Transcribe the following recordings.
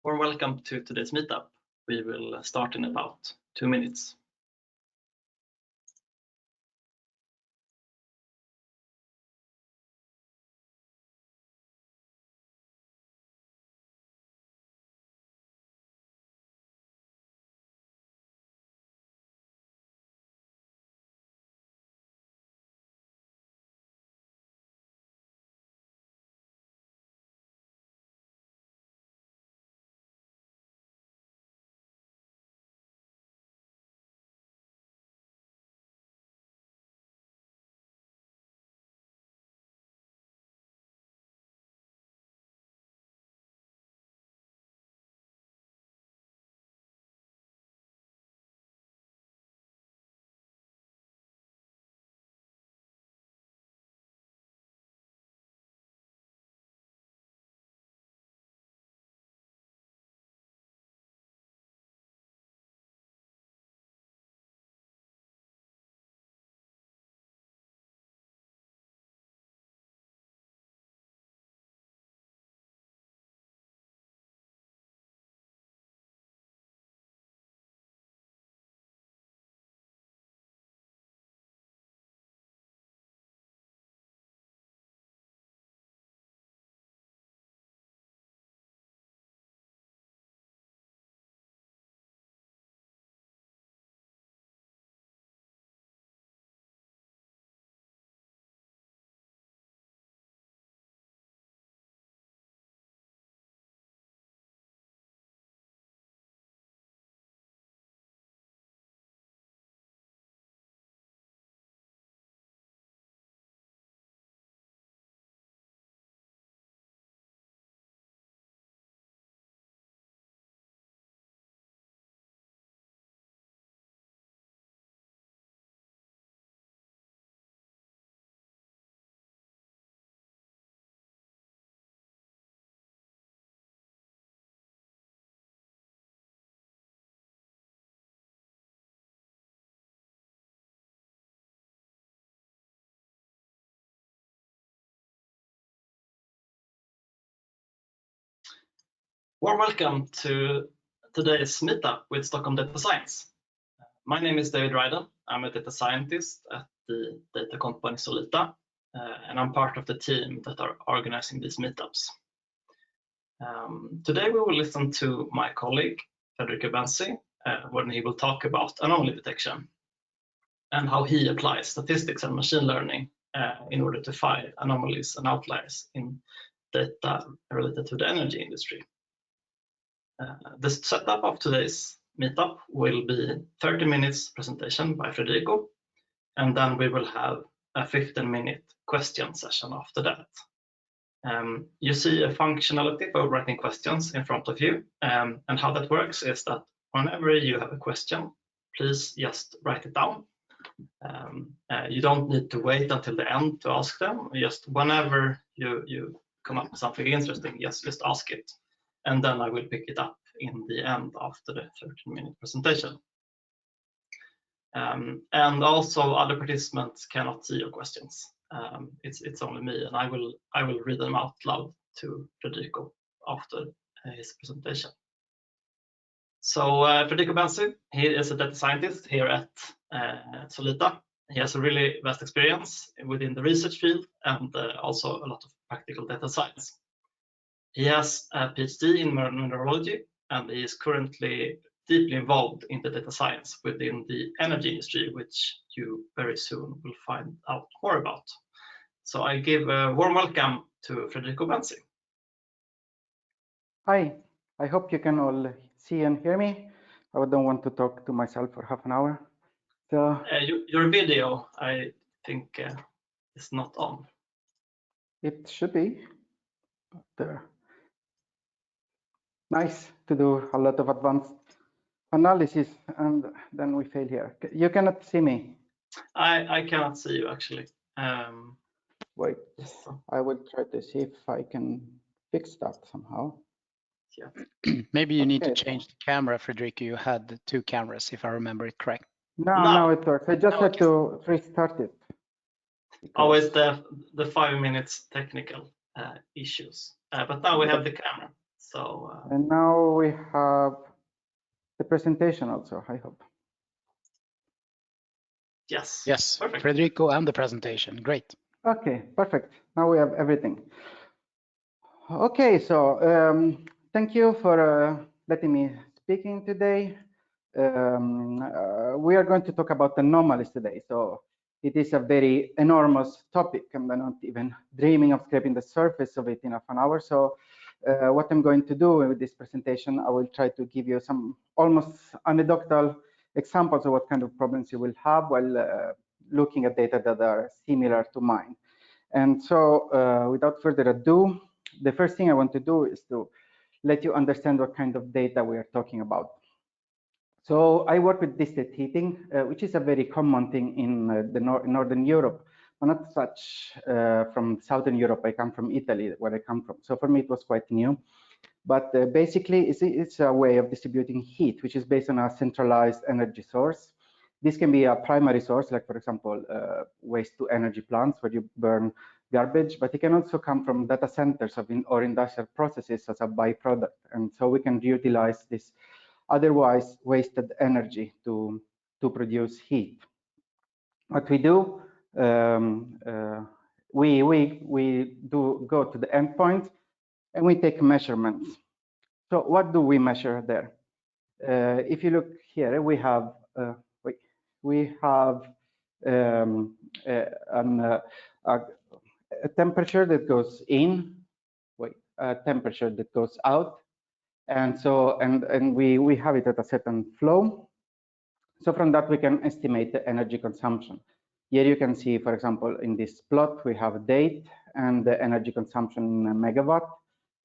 Warm welcome to today's meetup. We will start in about 2 minutes. Warm welcome to today's meetup with Stockholm Data Science. My name is David Ryden. I'm a data scientist at the data company Solita, and I'm part of the team that are organizing these meetups. Today we will listen to my colleague Federico Benzi when he will talk about anomaly detection and how he applies statistics and machine learning in order to find anomalies and outliers in data related to the energy industry. The setup of today's meetup will be 30 minutes presentation by Federico, and then we will have a 15-minute question session after that. You see a functionality for writing questions in front of you, and how that works is that whenever you have a question, please just write it down. You don't need to wait until the end to ask them. Just whenever you come up with something interesting, just ask it. And then I will pick it up in the end after the 30-minute presentation. And also other participants cannot see your questions. It's only me, and I will read them out loud to Federico after his presentation. So Federico Benzi, he is a data scientist here at Solita. He has a really vast experience within the research field and also a lot of practical data science. He has a PhD in mineralogy, and he is currently deeply involved in the data science within the energy industry, which you very soon will find out more about. So I give a warm welcome to Federico Benzi. Hi, I hope you can all see and hear me. I don't want to talk to myself for half an hour. So your video, I think, is not on. It should be. But, nice to do a lot of advanced analysis, and then we fail here. You cannot see me. I cannot see you actually. Wait, I will try to see if I can fix that somehow. Yeah. Maybe you need to change the camera, Federico. You had 2 cameras, if I remember it correct. No, it works. I just had to restart it. Always the 5 minutes technical issues. But now we have the camera. So And now we have the presentation also, I hope. yes. Yes, Perfect. Federico and the presentation. Great. Okay, perfect. Now we have everything. Okay, so thank you for letting me speaking today. We are going to talk about anomalies today. So it is a very enormous topic. I'm not even dreaming of scraping the surface of it in half an hour. So what I'm going to do with this presentation, I will try to give you some almost anecdotal examples of what kind of problems you will have while looking at data that are similar to mine. And so without further ado, the first thing I want to do is to let you understand what kind of data we are talking about. So I work with district heating, which is a very common thing in the Northern Europe, but not such from Southern Europe. I come from Italy, where I come from. So for me, it was quite new. But basically, it's a way of distributing heat, which is based on a centralized energy source. This can be a primary source, like, for example, waste-to-energy plants, where you burn garbage, but it can also come from data centers or industrial processes as a byproduct. And so we can reutilize this otherwise wasted energy to produce heat. What we do, we do go to the endpoint and we take measurements. So what do we measure there? If you look here, we have a temperature that goes in, a temperature that goes out, and so we have it at a certain flow. So from that we can estimate the energy consumption. Here you can see, for example, in this plot we have a date and the energy consumption in megawatt.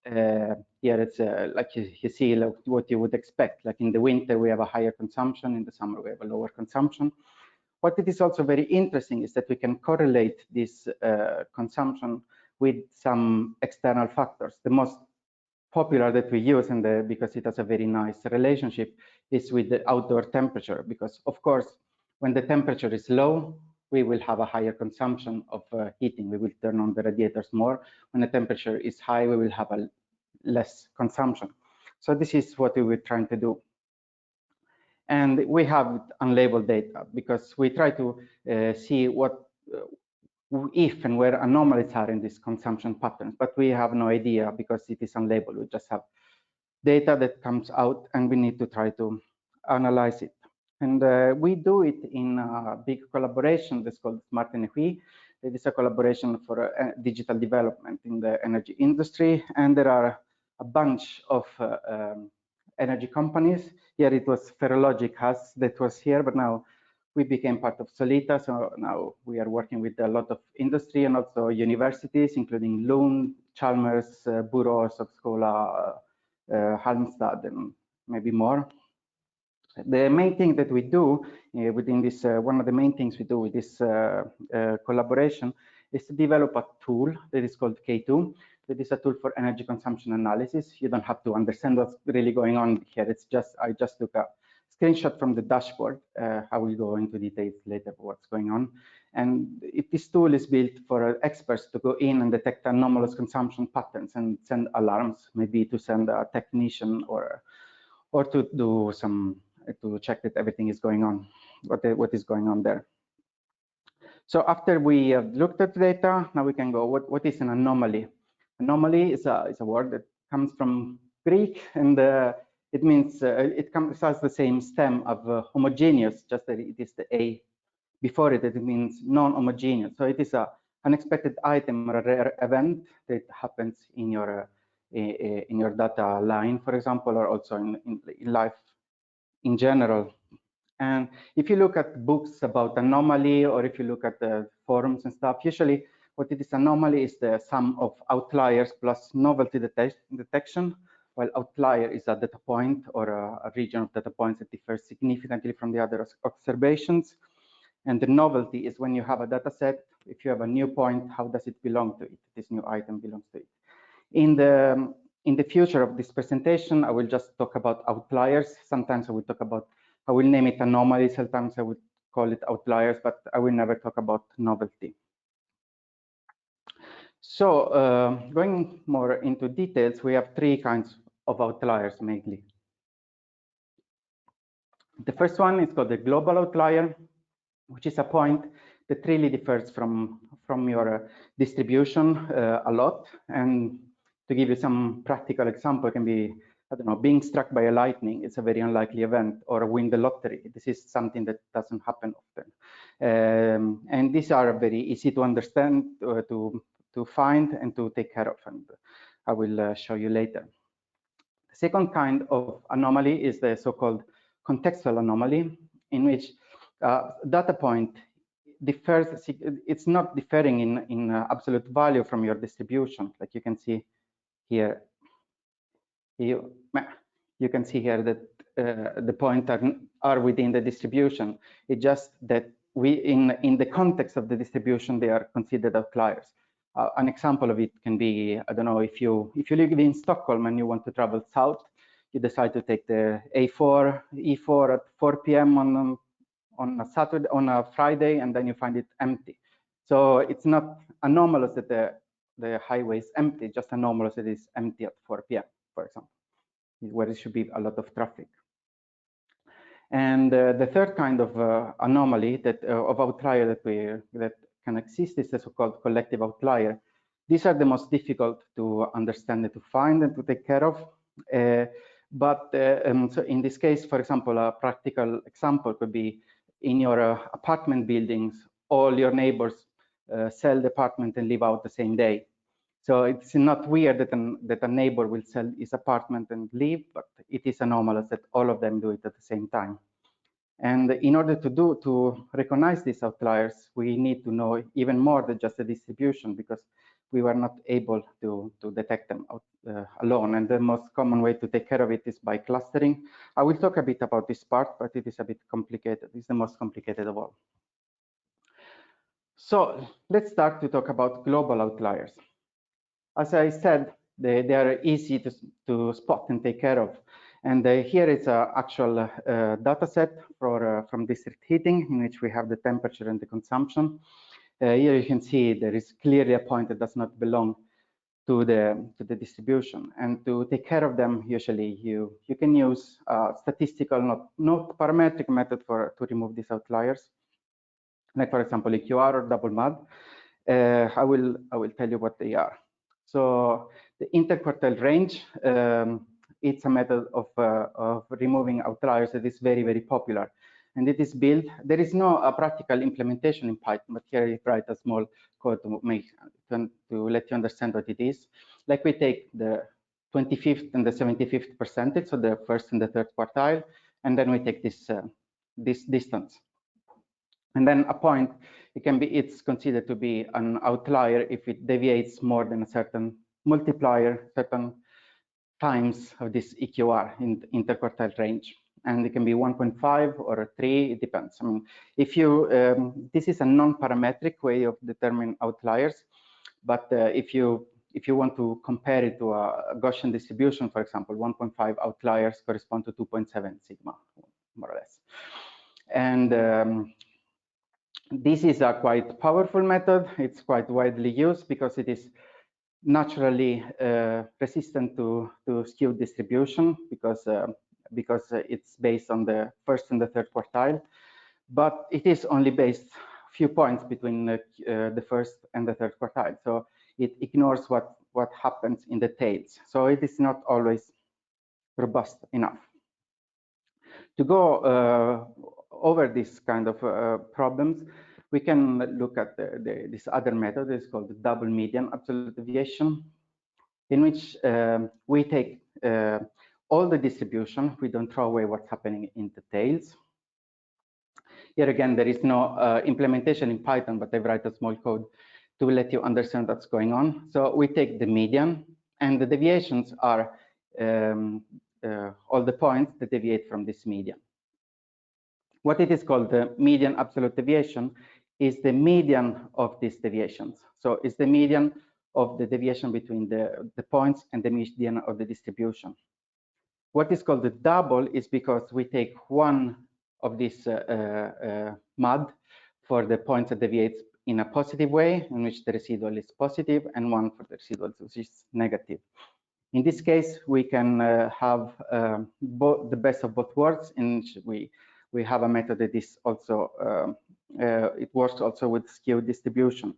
Here it's like you see what you would expect. Like in the winter we have a higher consumption, in the summer we have a lower consumption. What it is also very interesting is that we can correlate this consumption with some external factors. The most popular that we use, and because it has a very nice relationship, is with the outdoor temperature. Because of course, when the temperature is low, we will have a higher consumption of heating. We will turn on the radiators more. When the temperature is high, we will have a less consumption. So this is what we were trying to do. And we have unlabeled data because we try to see what if and where anomalies are in these consumption patterns, but we have no idea because it is unlabeled. We just have data that comes out and we need to try to analyze it. And we do it in a big collaboration that's called Smart Energy. It is a collaboration for digital development in the energy industry. And there are a bunch of energy companies. Here it was Ferrologic that was here, but now we became part of Solita. So now we are working with a lot of industry and also universities, including Lund, Chalmers, Borås, Uppsala, Halmstad, and maybe more. The main thing that we do within this, one of the main things we do with this collaboration is to develop a tool that is called K2. That is a tool for energy consumption analysis. You don't have to understand what's really going on here. It's just, I just took a screenshot from the dashboard. I will go into details later what's going on. And this tool is built for experts to go in and detect anomalous consumption patterns and send alarms, maybe to send a technician or to do some, to check that everything is going on, what is going on there. So after we have looked at the data, now we can go, what is an anomaly? Anomaly is a word that comes from Greek, and it means, it has the same stem of homogeneous, just that it is the A before it, it means non-homogeneous. So it is an unexpected item or a rare event that happens in your data line, for example, or also in life in general. And if you look at books about anomaly, or if you look at the forums and stuff, usually what it is anomaly is the sum of outliers plus novelty detection, while outlier is a data point or a region of data points that differs significantly from the other observations. And the novelty is when you have a data set, if you have a new point, how does it belong to it? This new item belongs to it. In the future of this presentation, I will just talk about outliers. Sometimes I will talk about, I will name it anomaly. Sometimes I will call it outliers, but I will never talk about novelty. So going more into details, we have three kinds of outliers mainly. The first one is called the global outlier, which is a point that really differs from your distribution a lot. And to give you some practical example, it can be, I don't know, being struck by a lightning. It's a very unlikely event, or win the lottery. This is something that doesn't happen often. And these are very easy to understand, to find, and to take care of. And I will show you later. The second kind of anomaly is the so-called contextual anomaly, in which data point differs. It's not differing in absolute value from your distribution. Like you can see here, you can see here that the points are within the distribution. It's just that in the context of the distribution, they are considered outliers. An example of it can be, I don't know, if you live in Stockholm and you want to travel south, you decide to take the E4 at 4 p.m. on a Friday, and then you find it empty. So it's not anomalous that the highway is empty, just anomalous that it's empty at 4 p.m., for example, where there should be a lot of traffic. And the third kind of anomaly of outlier that can exist is the so-called collective outlier. These are the most difficult to understand and to find and to take care of. So in this case, for example, a practical example could be in your apartment buildings, all your neighbors sell the apartment and live out the same day. So it's not weird that a neighbor will sell his apartment and leave, but it is anomalous that all of them do it at the same time. And in order to recognize these outliers, we need to know even more than just the distribution, because we were not able to detect them alone. And the most common way to take care of it is by clustering. I will talk a bit about this part, but it is a bit complicated. It's the most complicated of all. So let's start to talk about global outliers. As I said, they are easy to spot and take care of. And here is an actual data set from district heating, in which we have the temperature and the consumption. Here you can see there is clearly a point that does not belong to the distribution. And to take care of them, usually you can use statistical, not parametric method to remove these outliers. Like, for example, EQR or double MUD. I will tell you what they are. So the interquartile range, it's a method of removing outliers that is very, very popular. And it is built, there is no practical implementation in Python, but here I write a small code to let you understand what it is. Like, we take the 25th and the 75th percentage, so the first and the third quartile, and then we take this distance. And then a point, it's considered to be an outlier if it deviates more than a certain multiplier, certain times of this EQR in the interquartile range. And it can be 1.5 or 3, it depends. I mean, if you, this is a non-parametric way of determining outliers, but if you want to compare it to a Gaussian distribution, for example, 1.5 outliers correspond to 2.7 sigma, more or less. And this is a quite powerful method. It's quite widely used because it is naturally resistant to skewed distribution, because it's based on the first and the third quartile, but it is only based a few points between the first and the third quartile. So it ignores what happens in the tails. So it is not always robust enough. To go over this kind of problems, we can look at this other method. It's called the double median absolute deviation, in which we take all the distribution. We don't throw away what's happening in the tails. Here again, there is no implementation in Python, but I write a small code to let you understand what's going on. So we take the median, and the deviations are all the points that deviate from this median. What it is called the median absolute deviation is the median of these deviations. So it's the median of the deviation between the points and the median of the distribution. What is called the double is because we take one of these MUD for the points that deviates in a positive way, in which the residual is positive, and one for the residual which is negative. In this case, we can have the best of both worlds, in which we have a method that is also it works also with skewed distribution.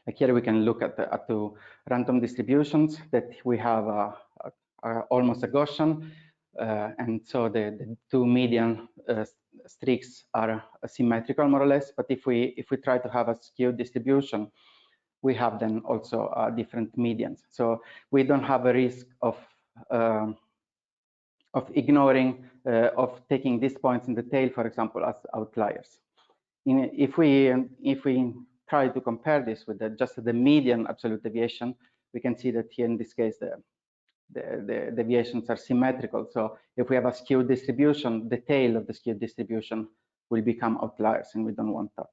Like here, we can look at the random distributions that we have almost a Gaussian, and so the two median streaks are symmetrical, more or less. But if we try to have a skewed distribution, we have then also different medians. So we don't have a risk of ignoring, of taking these points in the tail, for example, as outliers. If we try to compare this with just the median absolute deviation, we can see that here in this case the deviations are symmetrical. So if we have a skewed distribution, the tail of the skewed distribution will become outliers, and we don't want that.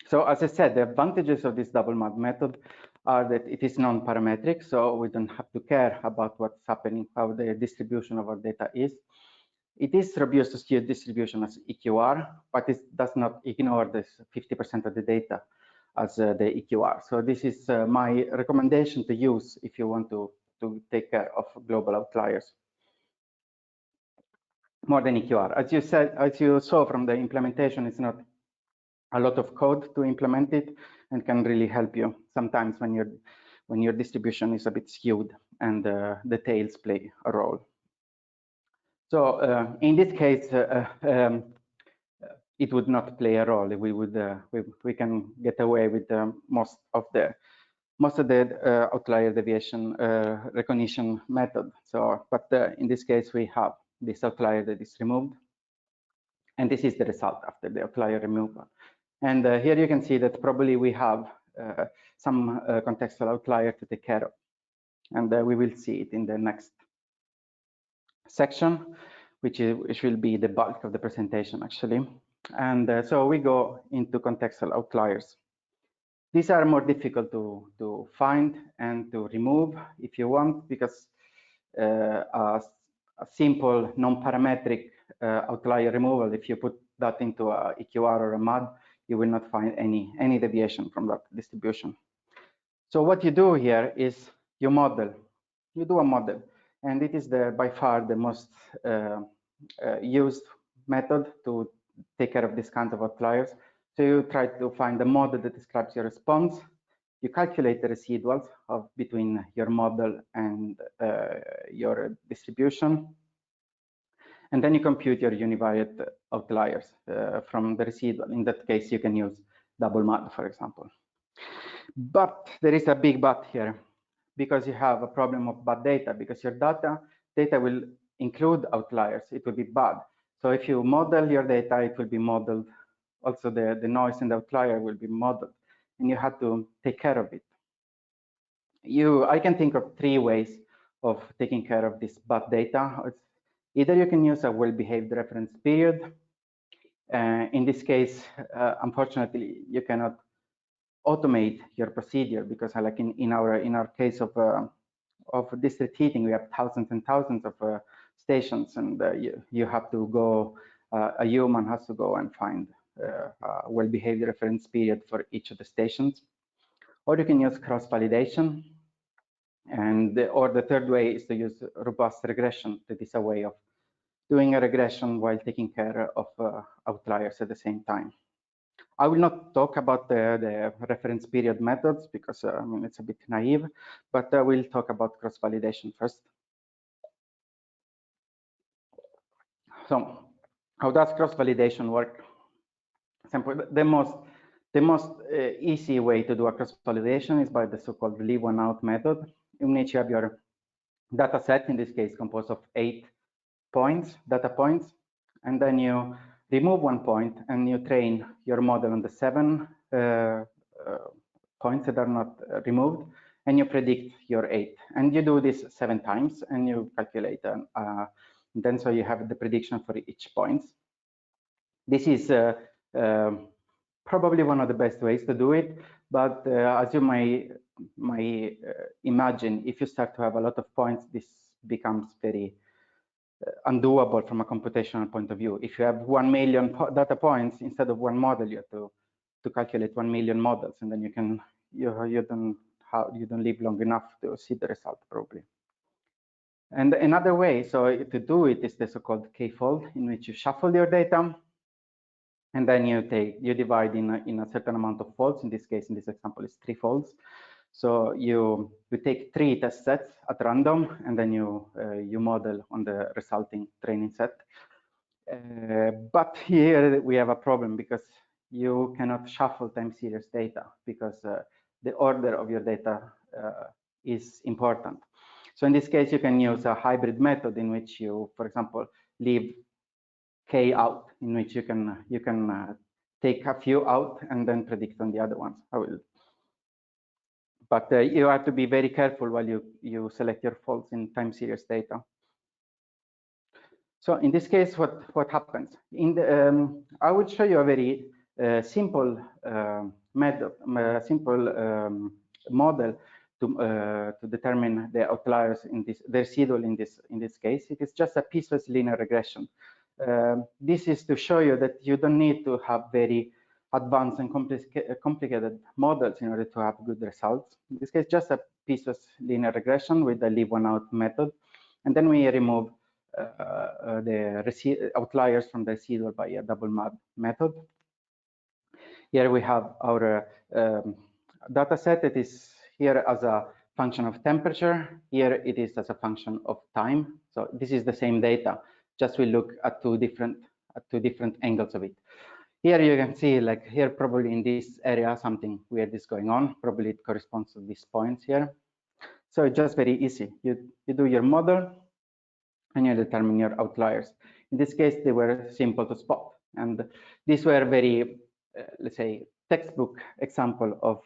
So as I said, the advantages of this double MAD method are that it is non-parametric, so we don't have to care about what's happening, how the distribution of our data is. It is robust to skewed distribution as EQR, but it does not ignore this 50% of the data as the EQR. So this is my recommendation to use if you want to take care of global outliers more than EQR. As you saw from the implementation, it's not a lot of code to implement it, and can really help you sometimes when your distribution is a bit skewed and the tails play a role. So in this case, it would not play a role. We can get away with most of the outlier deviation recognition method. So, but in this case, we have this outlier that is removed, and this is the result after the outlier removal. And here you can see that probably we have some contextual outlier to take care of, and we will see it in the next section, which will be the bulk of the presentation, actually. And so we go into contextual outliers. These are more difficult to find and to remove if you want, because a simple non-parametric outlier removal, if you put that into a EQR or a MAD, you will not find any deviation from that distribution. So what you do here is you do a model, and it is by far the most used method to take care of this kind of outliers. So you try to find a model that describes your response. You calculate the residuals between your model and your distribution. And then you compute your univariate outliers from the residual. In that case, you can use double MAD, for example. But there is a big but here, because you have a problem of bad data, because your data will include outliers. It will be bad. So if you model your data, it will be modeled. Also, the noise and the outlier will be modeled, and you have to take care of it. I can think of three ways of taking care of this bad data. Either you can use a well-behaved reference period. In this case, unfortunately, you cannot automate your procedure, because like in our case of district heating, we have thousands and thousands of stations, and you have to go, a human has to go and find a well-behaved reference period for each of the stations. Or you can use cross-validation, or the third way is to use robust regression. That is a way of doing a regression while taking care of outliers at the same time. I will not talk about the reference period methods, because I mean, it's a bit naive, but we'll talk about cross-validation first. So how does cross-validation work? The most easy way to do a cross-validation is by the so-called leave one out method, in which you have your data set, in this case composed of 8 data points, and then you remove 1 point and you train your model on the 7 points that are not removed, and you predict your 8. And you do this 7 times, and you calculate then so you have the prediction for each point. This is probably one of the best ways to do it, but as you may imagine, if you start to have a lot of points, this becomes very undoable from a computational point of view. If you have 1 million data points, instead of one model, you have to calculate 1 million models, and then you don't you don't live long enough to see the result probably. And another way, so to do it is the so-called k-fold, in which you shuffle your data, and then you divide in a certain amount of folds. In this case, in this example, it's 3 folds. So you take 3 test sets at random, and then you model on the resulting training set. But here we have a problem because you cannot shuffle time series data because the order of your data is important. So in this case, you can use a hybrid method in which you, for example, leave k out, in which you can take a few out and then predict on the other ones. But you have to be very careful while you select your folds in time series data. So in this case, what happens? I will show you a very simple method, model to determine the outliers in the residual in this case. It is just a piecewise linear regression. This is to show you that you don't need to have very advanced and complicated models in order to have good results. In this case, just a piecewise linear regression with the leave one out method, and then we remove the outliers from the residual by a double MAD method. Here we have our data set. It is here as a function of temperature. Here it is as a function of time. So this is the same data, just we look at two different angles of it. Here you can see, like here, probably in this area, something weird is going on. Probably it corresponds to these points here. So it's just very easy. You do your model, and you determine your outliers. In this case, they were simple to spot, and these were very, let's say, textbook example of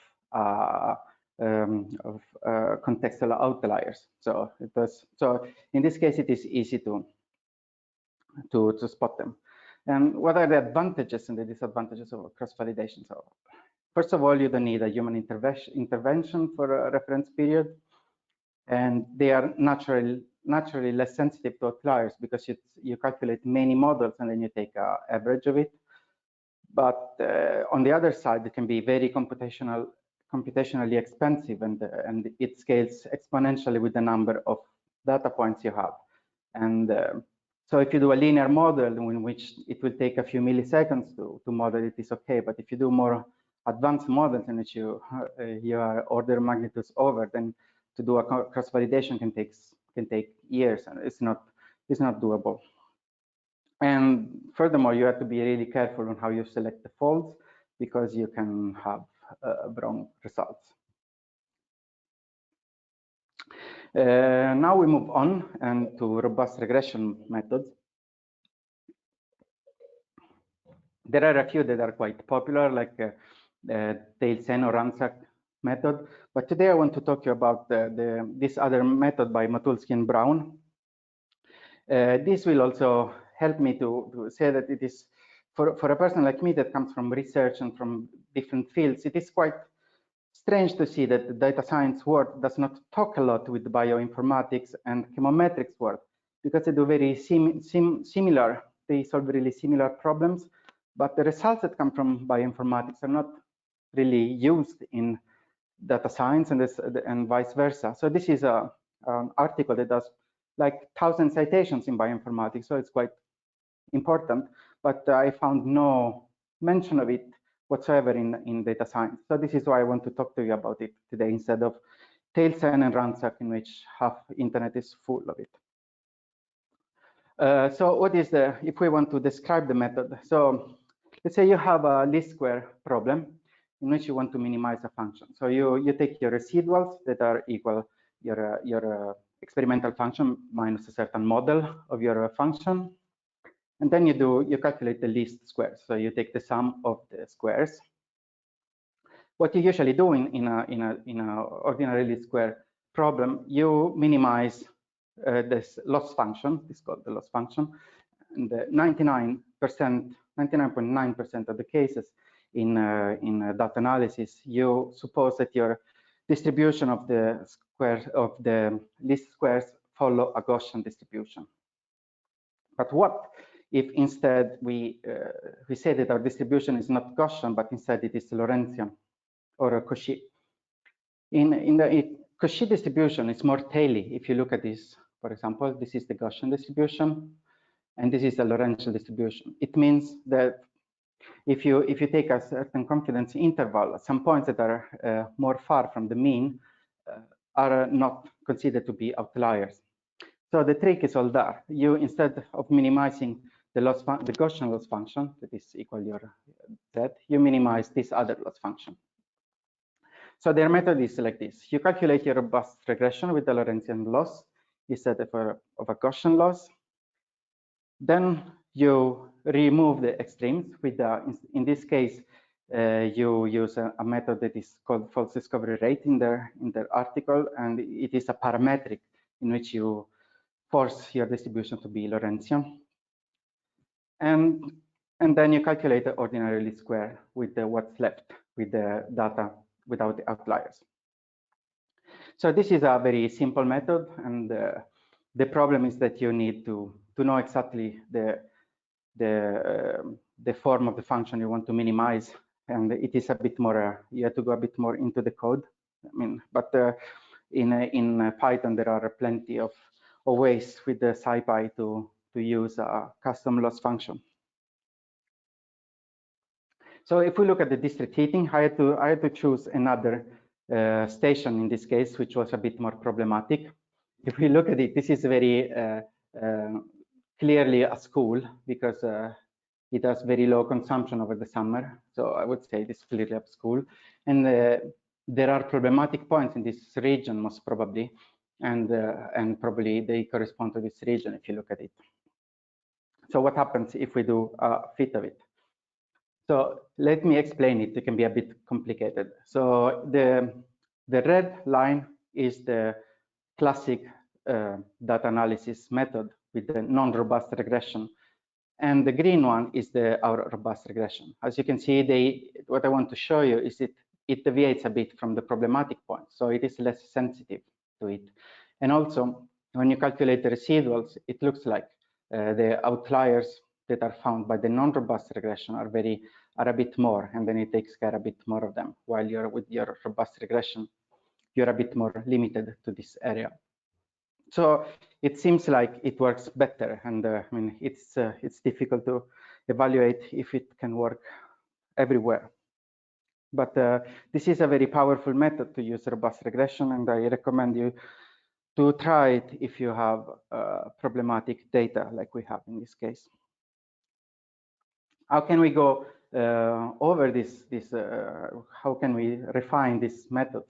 contextual outliers. So in this case, it is easy to spot them. And what are the advantages and the disadvantages of cross-validation? So first of all, you don't need a human intervention for a reference period, and they are naturally less sensitive to outliers because you calculate many models and then you take an average of it. But on the other side, it can be very computationally expensive, and it scales exponentially with the number of data points you have. And so if you do a linear model in which it will take a few milliseconds to model, it is okay. But if you do more advanced models in which you are order magnitudes over, then to do a cross-validation can take years, and it's not doable. And furthermore, you have to be really careful on how you select the folds because you can have wrong results. Now we move on and to robust regression methods. There are a few that are quite popular, like Tail-Sen or ransack method. But today I want to talk to you about this other method by Matulski and Brown. This will also help me to say that it is, for a person like me that comes from research and from different fields, it is quite strange to see that the data science world does not talk a lot with the bioinformatics and chemometrics world, because they do very similar, they solve really similar problems, but the results that come from bioinformatics are not really used in data science and vice versa. So this is an article that does like 1,000 citations in bioinformatics, so it's quite important, but I found no mention of it whatsoever in data science. So this is why I want to talk to you about it today instead of Tail-Sen and ransack, in which half internet is full of it. So what is if we want to describe the method? So let's say you have a least square problem in which you want to minimize a function. So you take your residuals that are equal your experimental function minus a certain model of your function, and then you calculate the least squares. So you take the sum of the squares. What you usually do in a ordinary least square problem, you minimize this loss function. It's called the loss function, and 99.9% of the cases in data analysis, you suppose that your distribution of the squares of the least squares follow a Gaussian distribution. But what if instead we say that our distribution is not Gaussian, but instead it is Lorentzian or a Cauchy? In the Cauchy distribution, it's more taily. If you look at this, for example, this is the Gaussian distribution, and this is the Lorentzian distribution. It means that if you take a certain confidence interval, some points that are more far from the mean are not considered to be outliers. So the trick is all there. You, instead of minimizing the Gaussian loss function that is equal to your z, you minimize this other loss function. So their method is like this. You calculate your robust regression with the Lorentzian loss instead of a Gaussian loss. Then you remove the extremes with in this case, you use a method that is called false discovery rate in their article, and it is a parametric in which you force your distribution to be Lorentzian. And then you calculate the ordinary least square with what's left with the data without the outliers. So this is a very simple method, and the problem is that you need to know exactly the form of the function you want to minimize, and it is a bit more. You have to go a bit more into the code. I mean, but in Python there are plenty of ways with the SciPy to use a custom loss function. So if we look at the district heating, I had to choose another station in this case, which was a bit more problematic. If we look at it, this is very clearly a school because it has very low consumption over the summer. So I would say this is clearly a school. And there are problematic points in this region, most probably, and probably they correspond to this region if you look at it. So what happens if we do a fit of it? So let me explain it. It can be a bit complicated. So the red line is the classic data analysis method with the non-robust regression, and the green one is our robust regression. As you can see, what I want to show you is it deviates a bit from the problematic point, so it is less sensitive to it. And also, when you calculate the residuals, it looks like the outliers that are found by the non-robust regression are a bit more, and then it takes care a bit more of them. While you're with your robust regression, you're a bit more limited to this area. So it seems like it works better, and I mean it's difficult to evaluate if it can work everywhere. But this is a very powerful method to use robust regression, and I recommend you to try it if you have problematic data like we have in this case. How can we go over this? How can we refine these methods?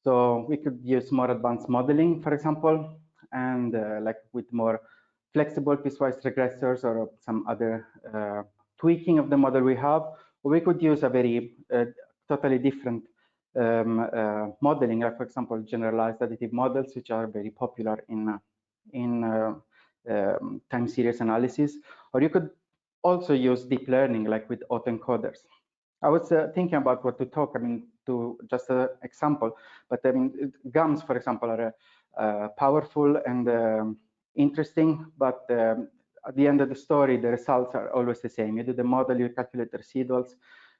So we could use more advanced modeling, for example, and like with more flexible piecewise regressors or some other tweaking of the model we have. Or we could use a very totally different modeling, like for example, generalized additive models, which are very popular in time series analysis. Or you could also use deep learning, like with autoencoders. I was thinking about what to talk, I mean, to just an example, but I mean, GAMs, for example, are powerful and interesting, but at the end of the story, the results are always the same. You do the model, you calculate the residuals,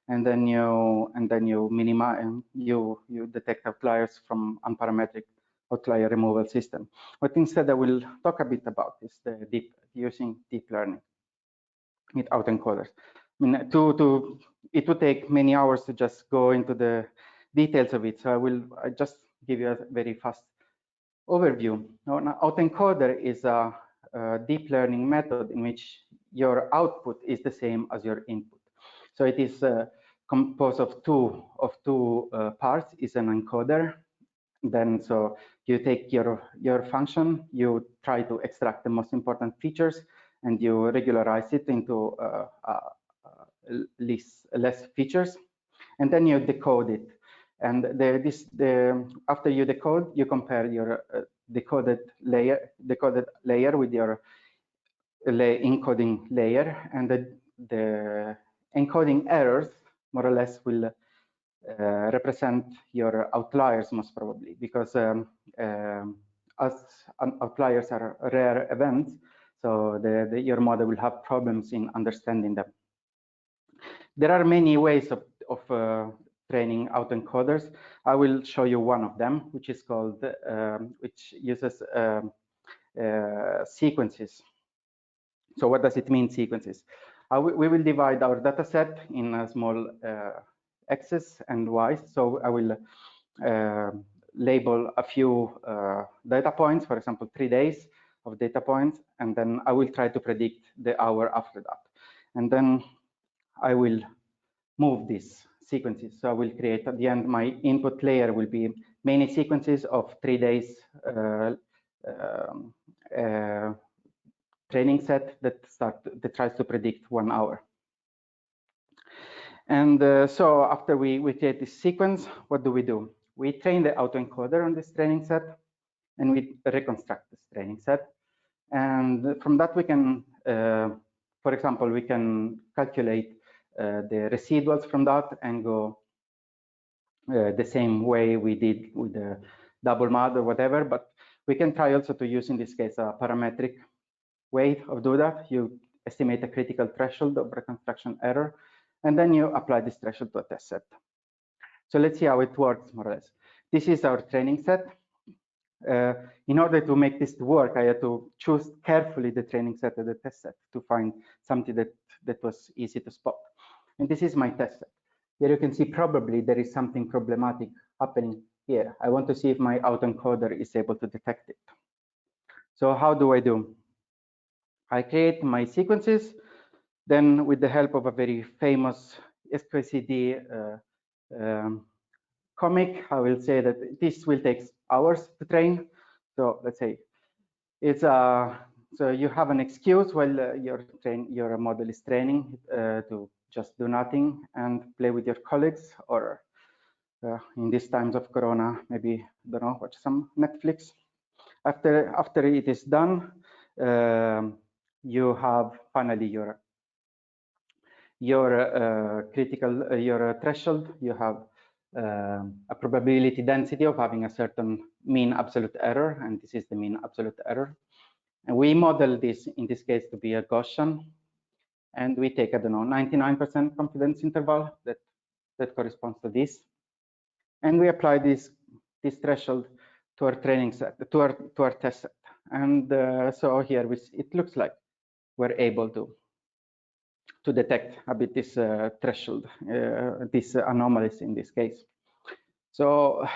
and then you minimize and you detect outliers from unparametric outlier removal system. But instead, I will talk a bit about is using deep learning with autoencoders. I mean, it would take many hours to just go into the details of it. So I just give you a very fast overview. Now, an autoencoder is a deep learning method in which your output is the same as your input. So it is composed of two parts. Is an encoder. Then so you take your function, you try to extract the most important features, and you regularize it into less features, and then you decode it. And after you decode, you compare your decoded layer with your encoding layer, and the encoding errors more or less will represent your outliers most probably, because as outliers are rare events, so your model will have problems in understanding them. There are many ways of training autoencoders. I will show you one of them, which is called, which uses sequences. So what does it mean, sequences? We will divide our data set in a small x's and y's. So I will label a few data points, for example, 3 days of data points, and then I will try to predict the hour after that. And then I will move these sequences. So I will create, at the end, my input layer will be many sequences of 3 days training set that tries to predict 1 hour. And so after we create this sequence, what do? We train the autoencoder on this training set, and we reconstruct this training set. And from that, we can, for example, we can calculate the residuals from that and go the same way we did with the double mod or whatever. But we can try also to use, in this case, a parametric way of do that. You estimate a critical threshold of reconstruction error, and then you apply this threshold to a test set. So let's see how it works, more or less. This is our training set. In order to make this work, I had to choose carefully the training set and the test set to find something that was easy to spot. And this is my test set. Here you can see probably there is something problematic happening here. I want to see if my autoencoder is able to detect it. So how do? I create my sequences. Then with the help of a very famous SQCD comic, I will say that this will take hours to train. So let's say it's so you have an excuse while your model is training to just do nothing and play with your colleagues, or in these times of Corona, maybe, I don't know, watch some Netflix. After it is done, you have finally your critical, your threshold. You have a probability density of having a certain mean absolute error, and this is the mean absolute error. And we model this, in this case, to be a Gaussian, and we take, I don't know, 99% confidence interval that corresponds to this, and we apply this threshold to our training set, to our test set. And so here it looks like we're able to detect a bit this threshold, these anomalies in this case. So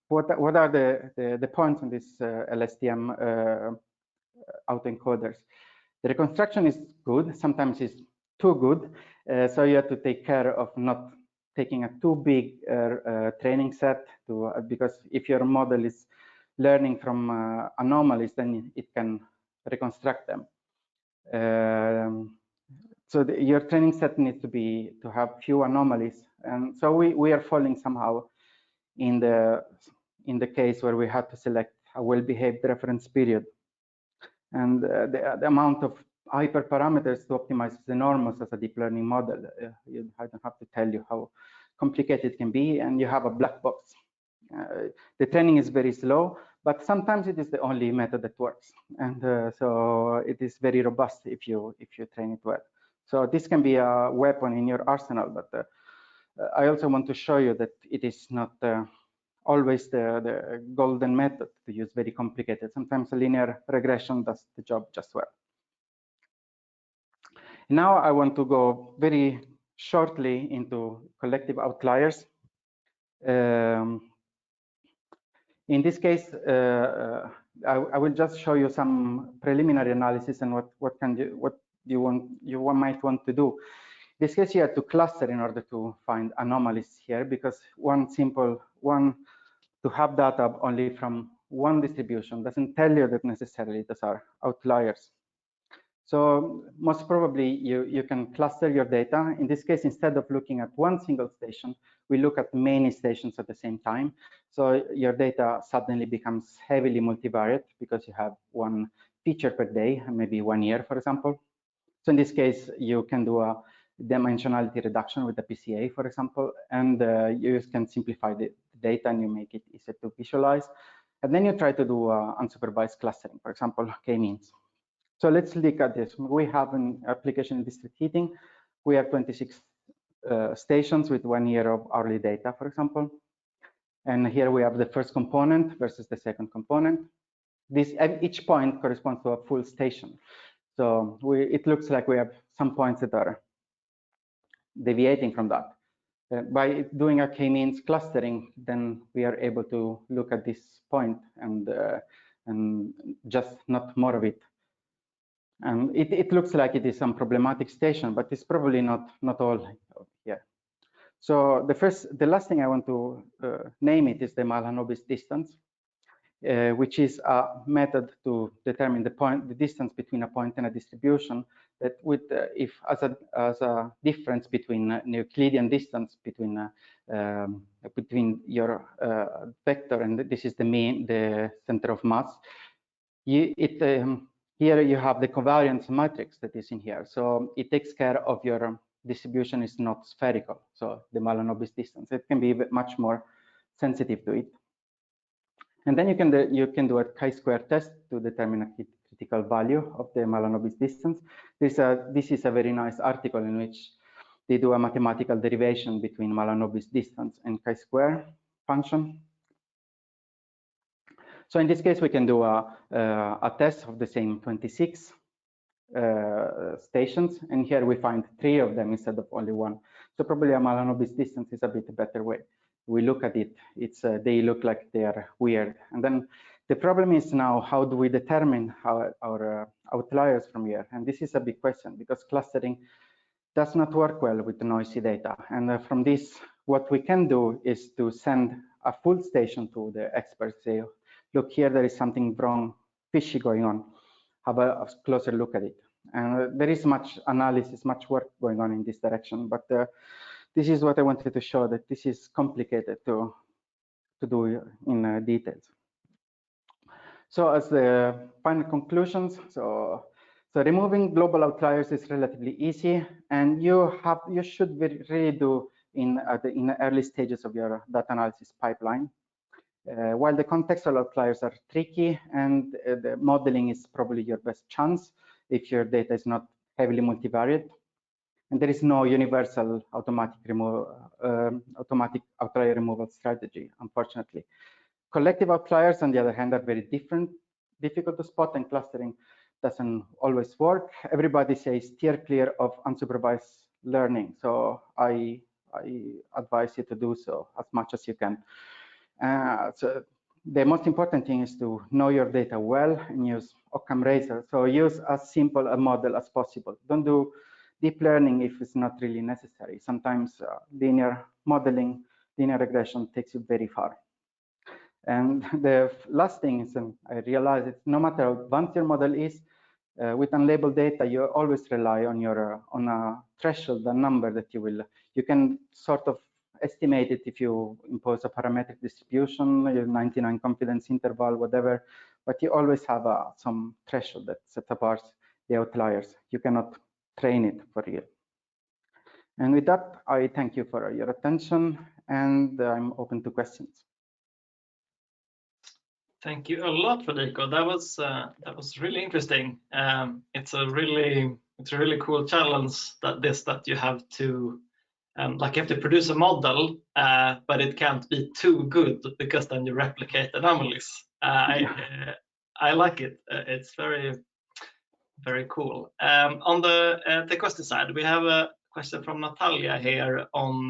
what are the points on this LSTM autoencoders? The reconstruction is good, sometimes it's too good, so you have to take care of not taking a too big training set because if your model is learning from anomalies, then it can reconstruct them. So your training set needs to have few anomalies, and so we are falling somehow in the case where we had to select a well-behaved reference period, and the amount of hyperparameters to optimize is enormous as a deep learning model. I don't have to tell you how complicated it can be, and you have a black box. The training is very slow, but sometimes it is the only method that works, and so it is very robust if you train it well. So this can be a weapon in your arsenal, but I also want to show you that it is not always the golden method to use very complicated. Sometimes a linear regression does the job just well. Now I want to go very shortly into collective outliers. In this case, I will just show you some preliminary analysis and what you might want to do. In this case, you have to cluster in order to find anomalies here, because to have data only from one distribution doesn't tell you that necessarily those are outliers. So most probably you can cluster your data. In this case, instead of looking at one single station, we look at many stations at the same time. So your data suddenly becomes heavily multivariate because you have one feature per day, maybe 1 year, for example. So in this case, you can do a dimensionality reduction with the PCA, for example, and you can simplify the data and you make it easier to visualize. And then you try to do unsupervised clustering, for example, k-means. So let's look at this. We have an application in district heating. We have 26 stations with 1 year of hourly data, for example. And here we have the first component versus the second component. Each point corresponds to a full station. So it looks like we have some points that are deviating from that. By doing a k-means clustering, then we are able to look at this point and just not more of it. And it looks like it is some problematic station, but it's probably not all here. So the last thing I want to name it is the Melanobus Distance, which is a method to determine the distance between a point and a distribution. That if as a difference between Euclidean distance between your vector, and this is the center of mass. Here you have the covariance matrix that is in here, so it takes care of your distribution is not spherical. So the Melanobus distance, it can be much more sensitive to it. And then you can do a chi-square test to determine a critical value of the Melanobus distance. This is a very nice article in which they do a mathematical derivation between Melanobus distance and chi-square function. So in this case, we can do a test of the same 26 stations, and here we find 3 of them instead of only 1. So probably a Melanobus distance is a bit better way. We look at it, they look like they are weird. And then the problem is now, how do we determine our outliers from here? And this is a big question, because clustering does not work well with noisy data. And from this, what we can do is to send a full station to the experts, say, look, here there is something wrong, fishy going on. Have a closer look at it. And there is much analysis, much work going on in this direction. But this is what I wanted to show, that this is complicated to do in details. So as the final conclusions, so removing global outliers is relatively easy, and you should really do in the early stages of your data analysis pipeline. While the contextual outliers are tricky, and the modeling is probably your best chance if your data is not heavily multivariate. And there is no universal automatic outlier removal strategy, unfortunately. Collective outliers, on the other hand, are very difficult to spot, and clustering doesn't always work. Everybody says steer clear of unsupervised learning, so I advise you to do so as much as you can. So the most important thing is to know your data well and use Occam razor. So use as simple a model as possible. Don't do deep learning if it's not really necessary. Sometimes linear modeling, linear regression takes you very far. And the last thing is, and I realize it's no matter how advanced your model is, with unlabeled data, you always rely on on a threshold, a number that you can sort of estimate it if you impose a parametric distribution, your 99 confidence interval, whatever, but you always have some threshold that sets apart the outliers. You cannot train it for real. And with that, I thank you for your attention, and I'm open to questions. Thank you a lot, Federico. That was really interesting. It's a really cool challenge that you have to like you have to produce a model, but it can't be too good, because then you replicate anomalies. I like it. It's very cool. On the question side, we have a question from Natalia here on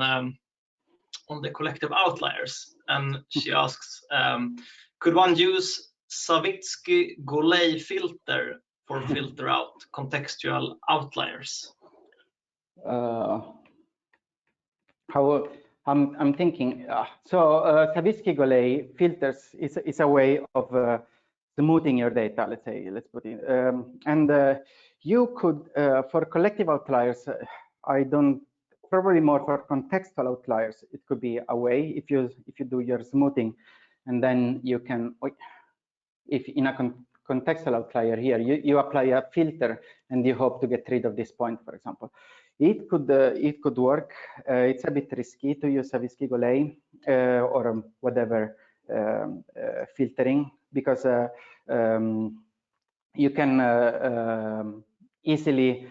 the collective outliers, and she asks, could one use Savitsky-Golay filter for filter out contextual outliers? I'm thinking. Savitsky-Golay filters is a way of smoothing your data. Let's put it. And you could for collective outliers. I don't. Probably more for contextual outliers. It could be a way if you do your smoothing, and then you can, if in a contextual outlier here, you apply a filter and you hope to get rid of this point, for example. It could work. It's a bit risky to use Savitsky-Golay or whatever filtering, because you can easily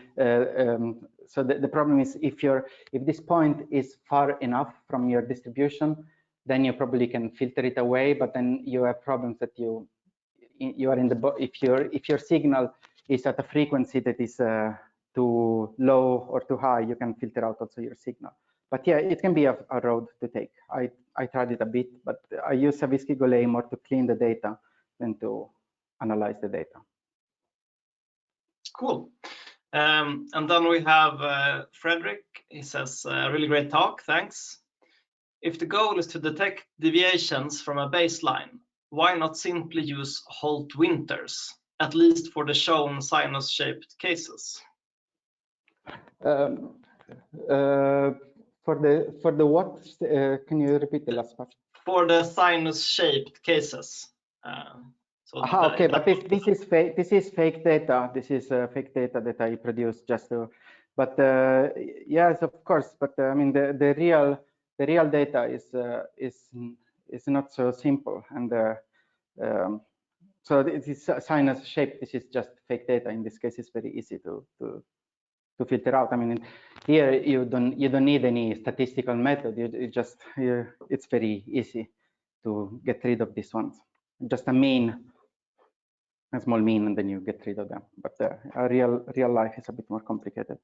so the problem is if this point is far enough from your distribution, then you probably can filter it away, but then you have problems that you are in the, if your signal is at a frequency that is too low or too high, you can filter out also your signal. But yeah, it can be a road to take. I tried it a bit, but I use Savinsky-Golay more to clean the data than to analyze the data. Cool. And then we have Frederick. He says, really great talk, thanks. If the goal is to detect deviations from a baseline, why not simply use Holt-Winters, at least for the shown sinus-shaped cases? For the what? Can you repeat the last part? For the sinus-shaped cases. Okay, but this is fake. This is fake data. This is fake data that I produced just to. But yes, of course. But I mean, the real data is not so simple, and so this is sinus shape. This is just fake data. In this case, it's very easy to filter out. I mean, here you don't need any statistical method. It's very easy to get rid of these ones. Just a small mean, and then you get rid of them. But real life is a bit more complicated.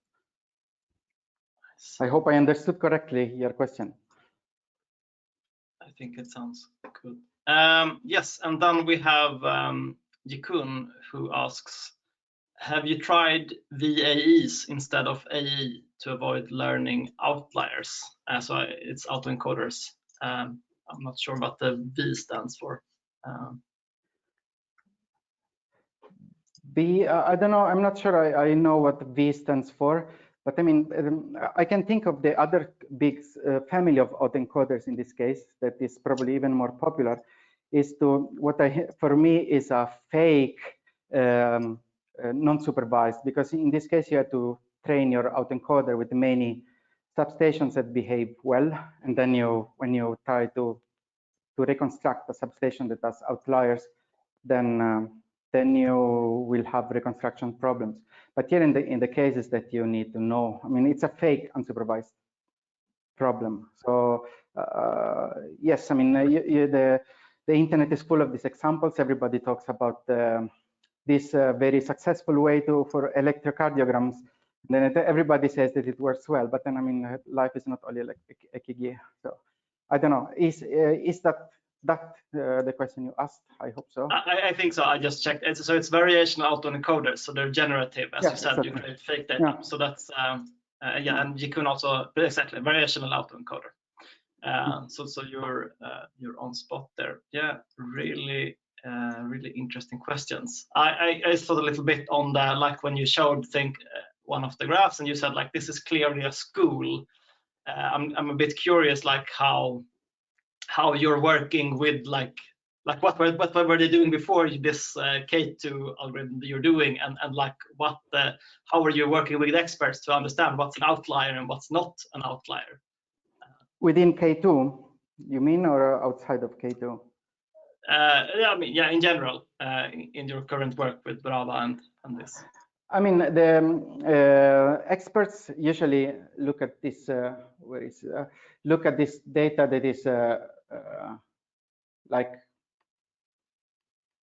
I hope I understood correctly your question. I think it sounds good. Yes, and then we have Yikun, who asks, have you tried VAEs instead of AE to avoid learning outliers? So it's autoencoders. I'm not sure what the V stands for. I don't know. I'm not sure I know what V stands for, but I mean, I can think of the other big family of autoencoders in this case that is probably even more popular. Is to what for me is a fake non-supervised, because in this case you have to train your autoencoder with many substations that behave well, and then when you try to reconstruct a substation that has outliers, then you will have reconstruction problems. But here in the cases that you need to know, I mean, it's a fake unsupervised problem. So yes, I mean, the internet is full of these examples. Everybody talks about this very successful way for electrocardiograms. Then everybody says that it works well, but then I mean, life is not only like EKG. So I don't know. Is that the question you asked? I hope so. I think so. I just checked. So it's variational autoencoders. So they're generative, as you said. Exactly. You create fake data. Yeah. So that's yeah, and you can also exactly variational autoencoder. So you're on spot there. Yeah, really interesting questions. I thought a little bit on the, like when you showed one of the graphs and you said like this is clearly a school. I'm a bit curious like how you're working with like what were they doing before this K2 algorithm that you're doing, and like how are you working with experts to understand what's an outlier and what's not an outlier? Within K2, you mean, or outside of K2? Yeah, I mean, yeah, in general, in your current work with Brava and this. I mean, the experts usually look at this. Look at this data that is like,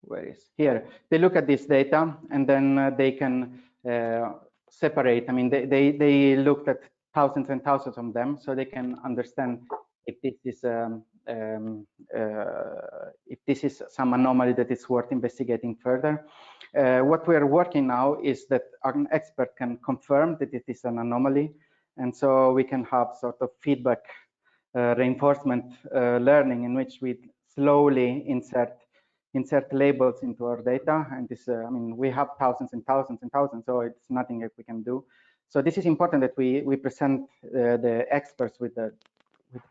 where is here? They look at this data and then they can separate. I mean, they looked at thousands and thousands of them, so they can understand if this is some anomaly that is worth investigating further. What we are working now is that an expert can confirm that it is an anomaly, and so we can have sort of feedback reinforcement learning in which we slowly insert labels into our data. And this, I mean, we have thousands and thousands and thousands, so it's nothing that we can do. So this is important that we present the experts with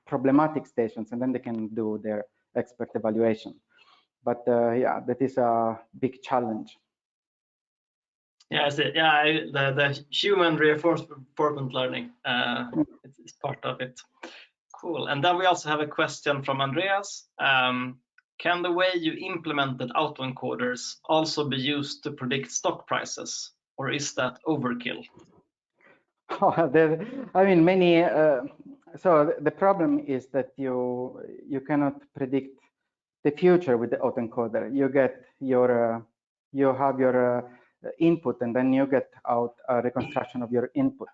problematic stations, and then they can do their expert evaluation. But yeah, that is a big challenge. Yeah, I see. Yeah, the human reinforcement learning is part of it. Cool. And then we also have a question from Andreas. Can the way you implemented autoencoders also be used to predict stock prices, or is that overkill? I mean, many. So the problem is that you cannot predict the future with the autoencoder. You get your you have your input, and then you get out a reconstruction of your input.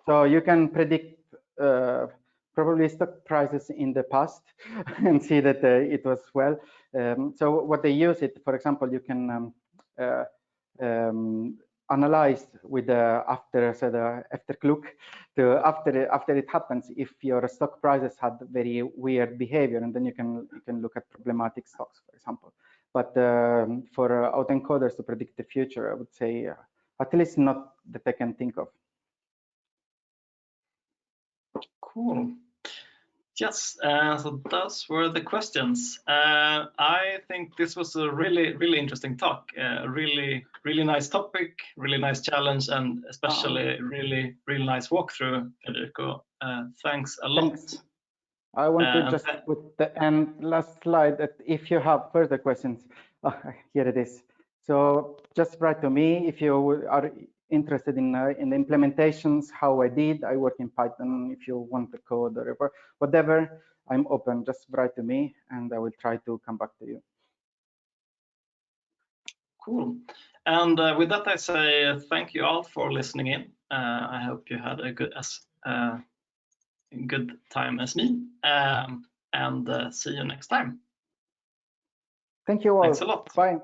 So you can predict probably stock prices in the past and see that it was well. So what they use it, for example, you can analyze with the afterclock to after it happens if your stock prices had very weird behavior, and then you can look at problematic stocks, for example. But for autoencoders to predict the future, I would say at least not that I can think of. Cool. Yes, so those were the questions. I think this was a really interesting talk. Really nice topic, really nice challenge, and especially really nice walkthrough, Federico. Thanks a lot. Thanks. I want to just put the last slide that if you have further questions, here it is. So just write to me if you are interested in the implementations, how I did. I work in Python. If you want the code or whatever, I'm open. Just write to me, and I will try to come back to you. Cool. And with that, I say thank you all for listening in. I hope you had a good time as me. And see you next time. Thank you all. Thanks a lot. Bye.